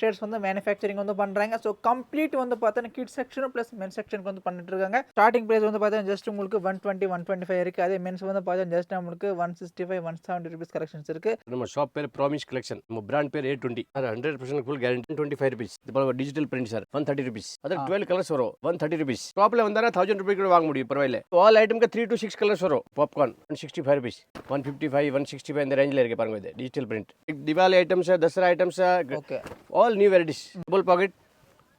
Shades வந்து manufacturing வந்து பண்றாங்க. ஸோ கம்ப்ளீட் வந்து பார்த்தீங்கன்னா கிட்ஸ் செக்ஷனும் ப்ளஸ் மென்ஸ் செக்ஷனுக்கு வந்து பண்ணிட்டு இருக்காங்க. ஸ்டார்டிங் பிரைஸ் வந்து பார்த்தீங்கன்னா ஜஸ்ட் உங்களுக்கு 120 125 இருக்கு. அதே மென்ஸ் வந்து பார்த்தீங்கன்னா ஜஸ்ட் நம்மளுக்கு 165 170 rupees கலெக்ஷன்ஸ் இருக்கு. நம்ம ஷாப் பேர் ப்ராமிஸ் கலெக்ஷன், நம்ம பிராண்ட் பேர் A20 100% ஃபுல் கேரண்டி 25 rupees. இது போல டிஜிட்டல் பிரிண்ட் சார் 130 rupees. அது 12 கலர்ஸ் வரும் 130 rupees. ஷாப்ல வந்தா 1000 rupees கூட வாங்க முடியும் பரவாயில்லை. ஆல் ஐட்டம்க்கு 3 to 6 கலர்ஸ் வரும். பாப்கார்ன் 165 rupees 155 165 இந்த ரேஞ்சில இருக்கு பாருங்க. இது digital print Diwali items, Dussehra items, okay all new varieties. Double packet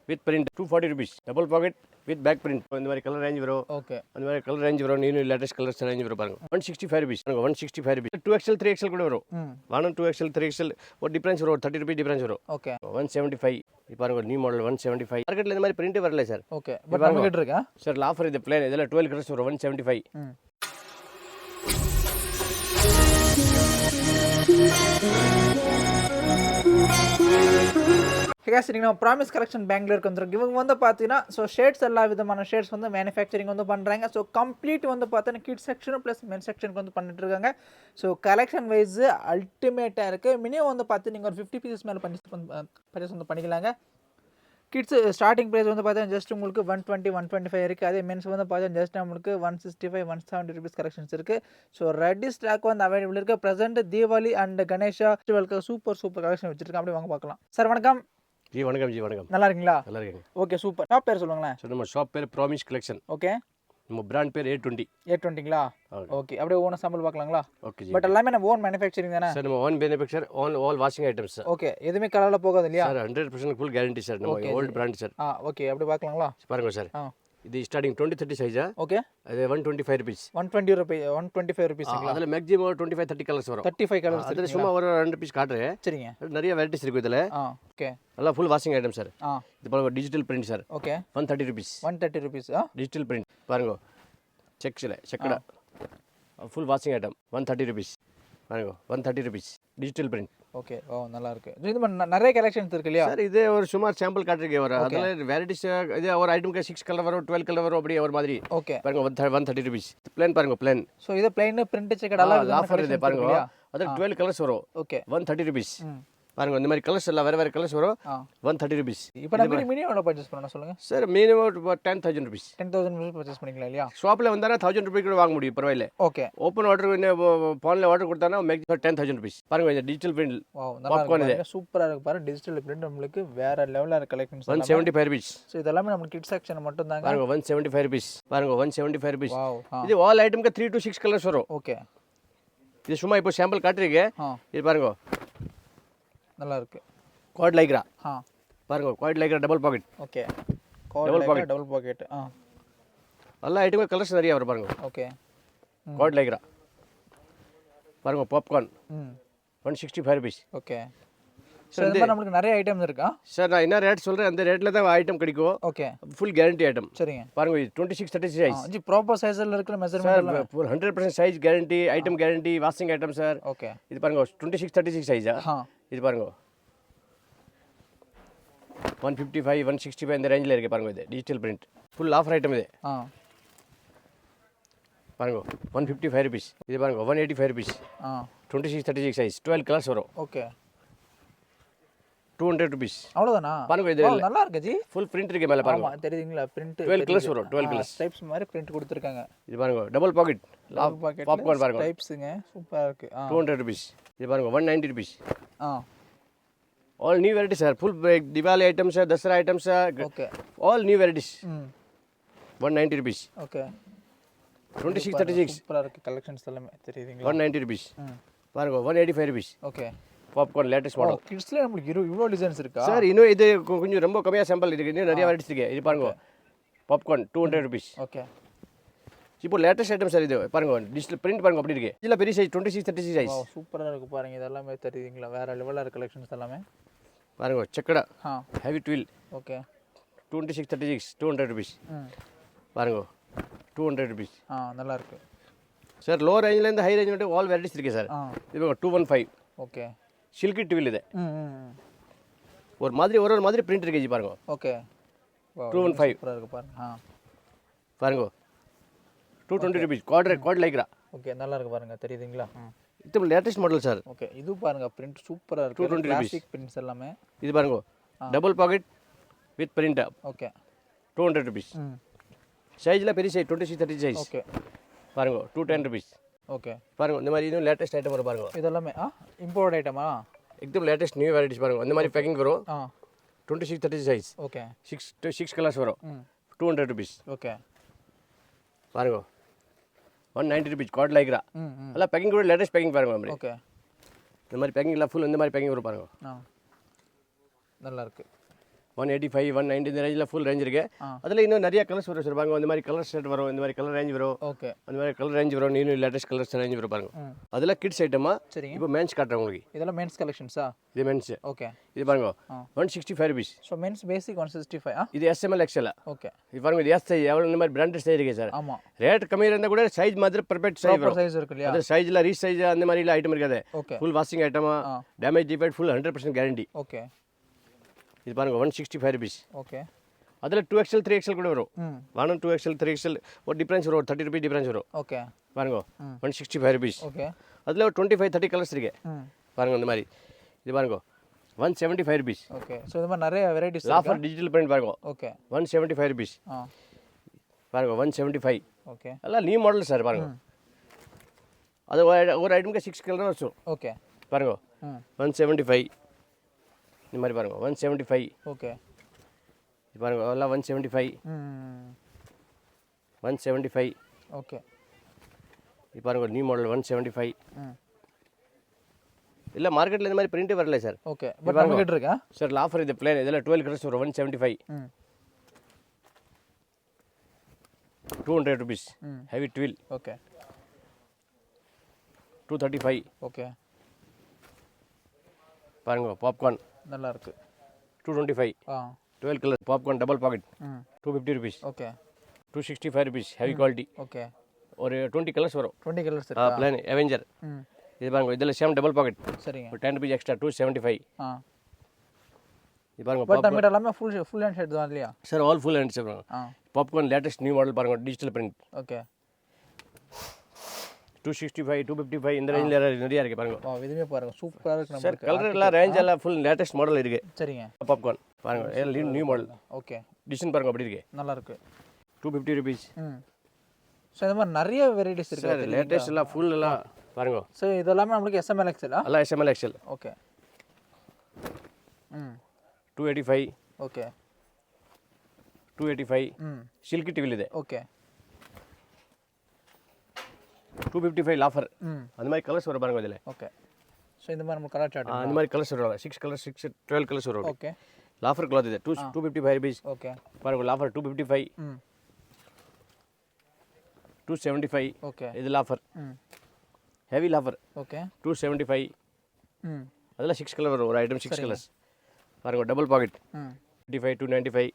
with print 240 rupees. Double packet with back print இந்த மாதிரி கலர் ரேஞ்ச் வரும். ஓகே அந்த மாதிரி கலர் ரேஞ்ச் வரும். நியூ லேட்டஸ்ட் கலர்ஸ் ரேஞ்ச் வரும் பாருங்க. 165 rupees. 165 rupees. 2XL 3XL கூட வரும். 2XL 3XL ஒரு டிஃபரன்ஸ் வரும். 30 rupees டிஃபரன்ஸ் வரும். ஓகே 175 இப்போ பாருங்க நியூ மாடல் 175. மார்க்கெட்ல இந்த மாதிரி பிரிண்ட் வரல சார். ஓகே பட் நம்ம கிட்ட இருக்கா சார் ஆஃபர் இது பிளேன் இதெல்லாம் 12 கலர்ஸ் வரும் 175. நம்ம ப்ராமிஸ் கலெக்ஷன் பெங்களூருக்கு வந்துருக்கு. இவங்க வந்து பார்த்தீங்கன்னா ஸோ ஷேட்ஸ் எல்லா விதமான ஷேட்ஸ் வந்து மேனுஃபேக்சரிங் வந்து பண்ணுறாங்க. ஸோ கம்ப்ளீட் வந்து பார்த்தீங்கன்னா கிட்ஸ் செக்ஷனும் ப்ளஸ் மென்ஸ் செக்ஷனுக்கு வந்து பண்ணிட்டு இருக்காங்க. ஸோ கலெக்ஷன் வைஸ் அல்டிமேட்டாக இருக்குது. மினிமம் வந்து பார்த்து நீங்கள் ஒரு 50 பீசஸ் மேலே பர்ச்சேஸ் வந்து பண்ணிக்கலாங்க. கிட்ஸ் ஸ்டார்டிங் ப்ரைஸ் வந்து பார்த்தீங்கன்னா ஜஸ்ட் உங்களுக்கு 120 125 இருக்குது. அதே மென்ஸ் வந்து பார்த்தீங்கன்னா ஜஸ்ட் நம்மளுக்கு 165 170 rupees கலெக்ஷன்ஸ் இருக்குது. ஸோ ரெடி ஸ்டாக் வந்து அவைலபிள் இருக்குது. ப்ரெசென்ட் தீபாவளி அண்ட் கணேஷா ஃபெஸ்டிவலுக்கு சூப்பர் கலெக்ஷன் வச்சிருக்கேன். அப்படி வாங்க பார்க்கலாம். சார் வணக்கம். ஜி வணக்கம். ஜி வணக்கம். நல்லா இருக்கீங்களா? நல்லா இருக்கேன். Okay super. ஷாப் பேர் சொல்லுங்களேன். சார் நம்ம ஷாப் பேர் ப்ராமிஸ் கலெக்ஷன். ஓகே நம்ம பிராண்ட் பேர் A20. A20ங்களா? ஓகே அப்படியே ஓன் சாம்பிள் பார்க்கலாங்களா? ஓகே பட் எல்லாமே நம்ம ஓன் மேனுஃபேக்சரிங் தானே சார்? நம்ம own manufacture all washing items. Okay எதுவுமே கலர்ல போகாது இல்லையா சார்? 100% full guarantee sir. நம்ம ஓல்ட் பிராண்ட் சார். ஓகே அப்படியே பார்க்கலாங்களா? பாருங்க சார். இது ஸ்டார்டிங் 20-30 சைஸா? ஓகே அது 125 rupees. 125 rupeesங்களா? அதுல மேக்ஸிமம் 25-30 கலர்ஸ் வரும். 35 கலர்ஸ். அதுல சும்மா ஒரு 2 பீஸ் காட்டுறேன். சரிங்க. நிறைய வெரைட்டிஸ் இருக்கு இதுல. ஓகே நல்லா ஃபுல் வாஷிங் ஐட்டம் சார். இது போல digital print sir. Okay 130 rupees. 130 rupees. Digital print பாருங்க. செக்கடா ஃபுல் வாஷிங் ஐட்டம் 130 rupees. பாருங்க 130 rupees டிஜிட்டல் பிரிண்ட். ஓகே நல்லா இருக்கு. இது நிறைய கலெக்ஷன்ஸ் இருக்கு இல்லையா சார்? இது ஒரு சுமார் சாம்பிள் காட்டுறீங்க. ஒரு அதுல வெரைட்டிஸ் இது ஒரு ஐட்டம்க்கு 6 கலர் வரும் 12 கலர் வரும் அப்படி ஒரு மாதிரி. ஓகே பாருங்க 130 rupees. பிளேன் பாருங்க பிளேன். சோ இது பிளேன் பிரிண்ட் செக்கட் எல்லாம் ஆஃபர் இது பாருங்க. அது 12 கலர்ஸ் வரும். Okay 130 rupees. பாருங்க இந்த மாதிரி கலர்ஸ் எல்லாம் வேற கலர்ஸ் வரும். 130 rupees. இப்போ நம்ம மினிமம் எவ்வளவு பர்ச்சேஸ் பண்ணனும் சொல்லுங்க sir? Minimum 10,000 rupees. 10,000 rupees purchase பண்ணிக்கலாம் இல்லையா? ஷாப்ல வந்தா 1000 rupees கூட வாங்க முடியும் பரவாயில்லை. ஓகே ஓபன் ஆர்டர் போன்ல ஆர்டர் கொடுத்தானா மேக்ஸிமம் 10,000 rupees. பாருங்க இந்த டிஜிட்டல் பிரிண்ட். வாவ் நல்லா இருக்கு. சூப்பரா இருக்கு பாருங்க. டிஜிட்டல் பிரிண்ட் நமக்கு வேற லெவல்ல இருக்க கலெக்ஷன்ஸ். 175 rupees. சோ இதெல்லாம் நம்ம கிட்ஸ் செக்ஷன் மட்டும் தாங்க. பாருங்க 175 rupees. பாருங்க 175 rupees. வாவ். இது ஆல் ஐட்டம்க்கு 3 to 6 கலர்ஸ் வரும். ஓகே இது சும்மா இப்போ சாம்பிள் காட்டுறீங்க. இது பாருங்க நல்லா இருக்கு. Quad lycra. பாருங்க quad lycra double pocket. Okay quad lycra double pocket. எல்லா ஐட்டமும் கலர்ஸ் நிறைய வரும் பாருங்க. Okay quad lycra. பாருங்க பாப்கார்ன் 165 rupees. ஓகே சார் இந்த மாதிரி நமக்கு நிறைய ஐட்டம்ஸ் இருக்கா? சார் நான் என்ன ரேட் சொல்றேன் அந்த ரேட்ல தான் ஐட்டம் கிடைக்கும். Okay full guarantee item. சரிங்க. பாருங்க 26-30 சைஸ். ஜி ப்ராப்பர் சைஸ்ல இருக்கிற measurement sir 100% size guarantee item guarantee washing item sir. Okay இது பாருங்க 26-36 சைஸா? இது பாருங்க 155 165 இந்த ரேஞ்சில் இருக்கு பாருங்க. இது digital print full offer item. இது பாருங்க 155 rupees. இது பாருங்க 185 rupees. 26-36 சைஸ் 12 கலர்ஸ் வரும். Okay 200 rupees. அவ்வளவுதானா? பாருங்க இது நல்லா இருக்கு ஜி. ஃபுல் பிரிண்ட் இருக்கு மேல பாருங்க. ஆமா தெரியுதுங்களா பிரிண்ட் 12 கலர்ஸ் வரும். 12 கலர்ஸ் டைப்ஸ் மாதிரி பிரிண்ட் கொடுத்திருக்காங்க. இது பாருங்க டபுள் பாக்கெட் பாப்கார்ன் பாருங்க டைப்ஸ்ங்க சூப்பரா இருக்கு. 200 rupees. இது பாருங்க 190 rupees. All new varieties sir. Full Diwali items, Dussehra items. Okay all new varieties. 190 rupees. Okay 26-36 சூப்பரா இருக்கு கலெக்ஷன்ஸ் எல்லாமே தெரியுதுங்களா? 190 rupees. பாருங்க 185 rupees. Okay popcorn latest model. கிட்ஸ்ல நமக்கு இவ்வளோ டிசைன்ஸ் இருக்கா சார்? இன்னும் இது கொஞ்சம் ரொம்ப கம்மியா சாம்பிள் இருக்கு. இன்னும் நிறைய வெரைட்டிஸ் இருக்கு. இது பாருங்க பாப்கார்ன் 200 rupees. ஓகே இப்போ லேட்டஸ்ட் ஐட்டம் சார். இது பாருங்க டிஜிட்டல் பிரிண்ட் பாருங்க அப்படி இருக்கு. இதுல பெரிய சைஸ் 26-36 சைஸ். சூப்பரா இருக்கு பாருங்க. இதெல்லாம் தெரியுதுங்களா? வேற லெவல்ல இருக்க கலெக்ஷன்ஸ் எல்லாமே பாருங்க செக்கடா ஹெவி ட்வில். Okay 26-36 200 rupees. பாருங்க 200 rupees. நல்லா இருக்கு சார். லோ ரேஞ்சில இருந்து ஹை ரேஞ்ச் வரை ஆல் வெரைட்டிஸ் இருக்கு சார். இது 215. Okay silky twill. இது ஒரு மாதிரி ஒரு மாதிரி பிரிண்ட் இருக்கு. ஜி பாருங்க. ஓகே 215 சூப்பரா இருக்கு பாருங்க. பாருங்க 220 rupees. Quad Lycra. ஓகே நல்லா இருக்கு பாருங்க தெரியுதுங்களா? இது லேட்டஸ்ட் மாடல் சார். ஓகே இது பாருங்க பிரிண்ட் சூப்பரா இருக்கு. 220 rupees. கிளாசிக் பிரிண்ட்ஸ் எல்லாமே. இது பாருங்க double packet with print okay 200 rupees. சைஸில் பெரிய சைஸ் 26-30 சைஸ் ஓகே பாருங்க 210 rupees. ஓகே பாருங்க இந்த மாதிரி இன்னும் லேட்டஸ்ட் ஐட்டம் வரும் பாருங்க. இதெல்லாமே இம்போர்ட் ஐட்டமா? एकदम லேட்டஸ்ட் நியூ வெரைட்டிஸ் பாருங்க. இந்த மாதிரி பேக்கிங் வரும் 26-30 சைஸ். ஓகே 6 கலர்ஸ் வரும் 200 rupees. ஓகே பாருங்க 190 rupees கார்ட் லைக்ரா. எல்லாம் பேக்கிங் கூட லேட்டஸ்ட் பேக்கிங் பாருங்க மாதிரி. ஓகே இந்த மாதிரி பேக்கிங் எல்லாம் ஃபுல் இந்த மாதிரி பேக்கிங் வரும் பாருங்க. நல்லா இருக்கு. 185 190 இந்த ரேஞ்சில் ஃபுல் ரேஞ்ச் இருக்கு. அதில் இன்னும் நிறைய கலர்ஸ் வரும் சார் பாருங்க. இந்த மாதிரி கலர் செட் வரும், இந்த மாதிரி கலர் ரேஞ்ச் வரும். ஓகே அந்த மாதிரி கலர் ரேஞ்ச் வரும், இன்னும் லேட்டஸ்ட் கலர்ஸ் ரேஞ்ச் வரும் பாருங்க. அதெல்லாம் கிட்ஸ் ஐட்டமா. சரிங்க. இப்போ மென்ஸ் காட்டுறேன் உங்களுக்கு. இதெல்லாம் மென்ஸ் கலெக்ஷன்ஸா? இது மென்ஸ். ஓகே இது பாருங்க 165 rupees. ஸோ மென்ஸ் பேசிக் 165. இது SML XL. ஓகே இது பாருங்க இது எஸ் சைஸ் எவ்வளோ இந்த மாதிரி பிராண்டட் சைஸ் இருக்கு சார். ஆமாம் ரேட் கம்மியாக இருந்தால் கூட சைஸ் மாதிரி பர்ஃபெக்ட் சைஸ் வரும். சைஸ் இருக்கு இல்லையா? அது சைஸில் ரீச் சைஸ் அந்த மாதிரி ஐட்டம் இருக்காது. ஓகே ஃபுல் வாஷிங் ஐட்டமா, damage defect full 100% guarantee. Okay இது பாருங்க 165 rupees. ஓகே அதில் 2XL 3XL கூட வரும். வானம் 2XL 3XL ஒரு டிஃப்ரென்ஸ் வரும், 30 rupees டிஃப்ரென்ஸ் வரும். ஓகே பாருங்க 165 rupees. ஓகே அதில் ஒரு 25-30 கலர்ஸ் இருக்கு பாருங்க. இந்த மாதிரி இது பாருங்க 175 rupees. ஓகே ஸோ இந்த மாதிரி நிறைய வெரைட்டிஸ் லாஃபர் டிஜிட்டல் பிரிண்ட் பாருங்க ஓகே 175 rupees. பாருங்க 175. ஓகே எல்லாம் நியூ மாடல் சார் பாருங்க. அது ஒரு ஐட்டமுக்கு 6 கலர் வரும். ஓகே பாருங்க 175. இந்த மாதிரி பாருங்க 175. ஓகே இது பாருங்க எல்லாம் 175. 175. ஓகே இது பாருங்க நியூ மாடல் 175. இல்லை மார்க்கெட்டில் இந்த மாதிரி பிரிண்ட்டே வரல சார். ஓகே பட் நம்ம கிட்ட இருக்கா சார் ஆஃபர் இது பிளேன் இதில் 12 கலர்ஸ் வரும் 175. 200 rupees. Heavy twill. Okay 235. Okay பாருங்க பாப்கார்ன் நல்லா இருக்கு 225. 12 colour popcorn double pocket 250 rupees. Okay 265 rupees. Heavy quality. Okay ஒரு 20 கலர்ஸ் வரும். 20 கலர்ஸ் இருக்கா? Plan Avenger. இது பாருங்க இதில் சேம் டபுள் பாக்கெட். சரிங்க. ஒரு 10 rupees எக்ஸ்ட்ரா 275. இது பாருங்க பட் நம்ம எல்லாமே ஃபுல் ஹேண்ட் ஷர்ட் தான் இல்லையா சார்? ஆல் ஃபுல் ஹேண்ட் பாருங்க. பாப்கார்ன் லேட்டஸ்ட் நியூ மாடல் பாருங்க டிஜிட்டல் பிரிண்ட். ஓகே 265 255 இந்த ரேஞ்சில் நிறைய இருக்கு பாருங்க. இதுவே பாருங்க சூப்பராக இருக்கு. சார் கலர் எல்லாம் ரேஞ்ச் எல்லாம் ஃபுல் லேட்டஸ்ட் மாடல் இருக்கு. சரிங்க. பாப்கார்ன் பாருங்க எல்லாம் நியூ மாடல். ஓகே டிசைன் பாருங்க அப்படி இருக்கு. நல்லா இருக்கு 250 rupees. ஸோ இந்த மாதிரி நிறைய வெரைட்டிஸ் இருக்கு சார் லேட்டஸ்ட் எல்லாம் ஃபுல் எல்லாம் பாருங்க. ஸோ இதெல்லாமே நம்மளுக்கு SML XL எல்லாம் SML XL. Okay 285. Okay 285. Silky twill ಇದೆ. Okay 255 loafer. அந்த மாதிரி கலர்ஸ் வர பாருங்க இதில். ஓகே ஸோ இந்த மாதிரி நம்ம கலர் சார்ட் அந்த மாதிரி கலர்ஸ் வரும். 6 கலர்ஸ் 12 கலர்ஸ் வரும். ஓகே லாஃபர் கிளாத் ಇದೆ 255 rupees. ஓகே பாருங்க லாஃபர் 255. 275. ஓகே இது லாஃபர் ஹெவி லாஃபர். ஓகே 275. அதெல்லாம் 6 கலர் வரும். ஒரு ஐட்டம் 6 கலர்ஸ் பாருங்க. Double pocket 55 295.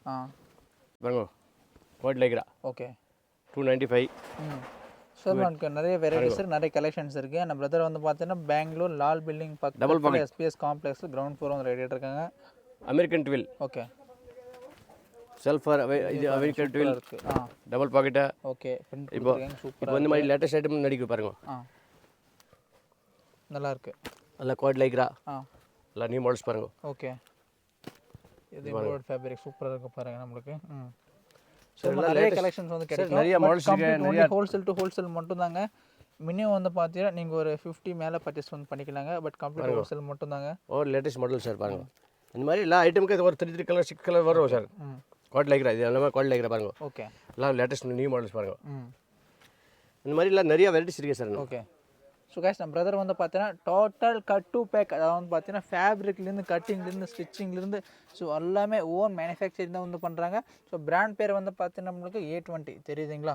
பாருங்க கோட் லைக்ரா. ஓகே 295. ஸோ நமக்கு நிறைய வெரைட்டிஸ் நிறைய கலெக்ஷன்ஸ் இருக்குது. நம்ம பிரதர் வந்து பார்த்தீங்கன்னா பெங்களூர் லால் பில்டிங் பக்கத்தில் S.B.S காம்ப்ளெக்ஸ் கிரவுண்ட் ஃப்ளோர் வந்து ரெடியாக இருக்காங்க. அமெரிக்கன் ட்வில். ஓகே செல்ஃபர் இது அமெரிக்கன் ட்வில் இருக்குது. டபுள் பாக்கெட்டா. ஓகே இப்போ இந்த மாதிரி லேட்டஸ்ட் ஐட்டம் நடிக்க பாருங்க. நல்லா இருக்கு. நல்ல கோட் லைக்ரா. எல்லாம் நியூ மாடல்ஸ் பாருங்க. ஓகே இது இம்போர்ட் ஃபேப்ரிக் சூப்பராக இருக்கு பாருங்க நம்மளுக்கு. ஸோ நிறைய கலெக்ஷன்ஸ் வந்து கிடைக்கும். நிறைய மாடல்ஸ் இருக்கு. நிறைய ஹோல்சேல் டு ஹோல்சேல் மட்டும் தாங்க. மினிமம் வந்து பார்த்தீங்கன்னா நீங்கள் ஒரு 50 மேலே பர்ச்சேஸ் வந்து பண்ணிக்கலாங்க. பட் கம்ப்ளீட் ஹோல்சேல் மட்டும் தாங்க. ஒரு லேட்டஸ்ட் மாடல் சார் பாருங்க. இந்த மாதிரி எல்லா ஐட்டமுக்கு ஒரு 3 கலர் 6 கலர் வரும் சார். கோட் லைக்ரா இது எல்லாமே கோட் லைக்ரா பாருங்க. ஓகே எல்லாம் லேட்டஸ்ட் நியூ மாடல்ஸ் பாருங்க. இந்த மாதிரி எல்லாம் நிறைய வெரைட்டிஸ் இருக்கு சார். ஓகே ஸோ கைஸ் நம்ம பிரதர் வந்து பார்த்தீங்கன்னா டோட்டல் கட் டு பேக், அதாவது வந்து பார்த்தீங்கன்னா ஃபேப்ரிக்லேருந்து கட்டிங்லேருந்து ஸ்டிச்சிங்லேருந்து ஸோ எல்லாமே ஓன் மேனுஃபேக்சரிங் தான் வந்து பண்ணுறாங்க. ஸோ பிராண்ட் பேர் வந்து பார்த்தீங்கன்னா நம்மளுக்கு A20 தெரியுதுங்களா?